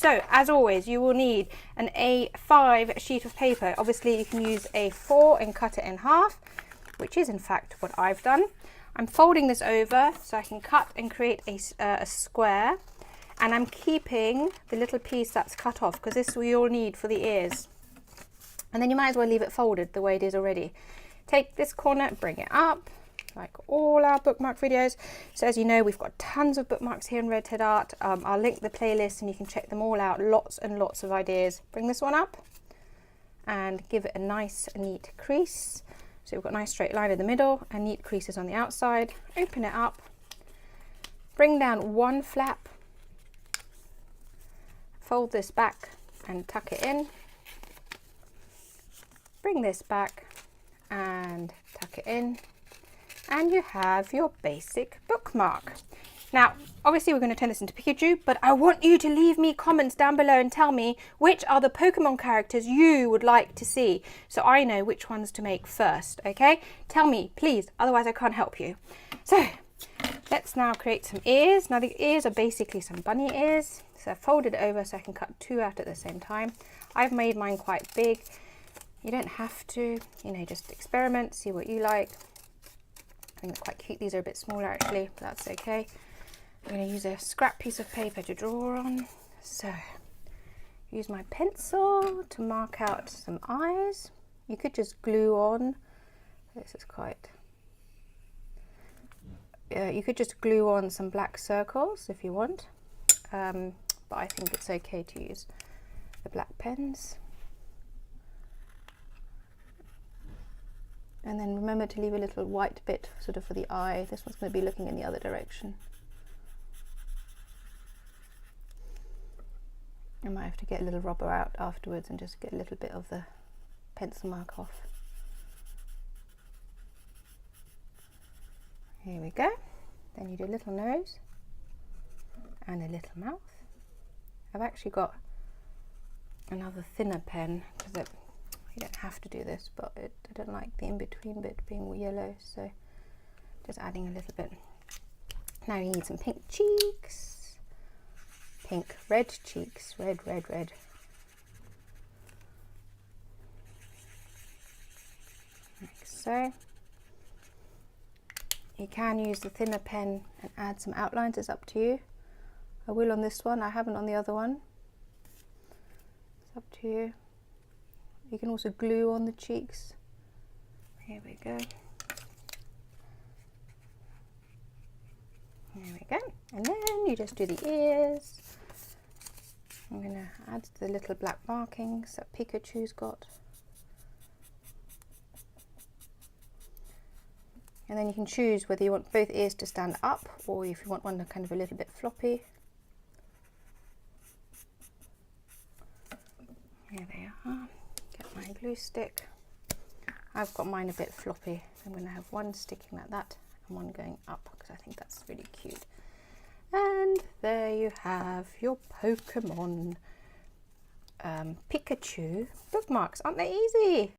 So as always, you will need an A5 sheet of paper. Obviously you can use A4 and cut it in half, which is in fact what I've done. I'm folding this over so I can cut and create a square, and I'm keeping the little piece that's cut off because this we all need for the ears. And then you might as well leave it folded the way it is already. Take this corner, bring it up, like all our bookmark videos. So as you know, we've got tons of bookmarks here in Red Head Art. I'll link the playlist and you can check them all out. Lots and lots of ideas. Bring this one up and give it a nice neat crease. So we've got a nice straight line in the middle and neat creases on the outside. Open it up, bring down one flap, fold this back and tuck it in. Bring this back and tuck it in, and you have your basic bookmark. Now, obviously we're going to turn this into Pikachu, but I want you to leave me comments down below and tell me which are the Pokemon characters you would like to see, so I know which ones to make first, okay? Tell me, please, otherwise I can't help you. So, let's now create some ears. Now the ears are basically some bunny ears, so I've folded it over so I can cut two out at the same time. I've made mine quite big. You don't have to, you know, just experiment, see what you like. I think they're quite cute. These are a bit smaller actually, but that's okay. I'm going to use a scrap piece of paper to draw on. So, use my pencil to mark out some eyes. You could just glue on. This is quite... you could just glue on some black circles if you want. But I think it's okay to use the black pens. And then remember to leave a little white bit sort of for the eye. This one's going to be looking in the other direction. I might have to get a little rubber out afterwards and just get a little bit of the pencil mark off. Here we go. Then you do a little nose and a little mouth. I've actually got another thinner pen because you don't have to do this, but I don't like the in-between bit being yellow, so just adding a little bit. Now you need some pink cheeks. Pink, red cheeks, red, red, red. Like so. You can use the thinner pen and add some outlines, it's up to you. I will on this one, I haven't on the other one. It's up to you. You can also glue on the cheeks. Here we go. There we go. And then you just do the ears. I'm going to add the little black markings that Pikachu's got. And then you can choose whether you want both ears to stand up or if you want one kind of a little bit floppy. Here they are. Get my glue stick. I've got mine a bit floppy. I'm going to have one sticking like that and one going up because I think that's really cute. And there you have your Pokemon Pikachu bookmarks. Aren't they easy?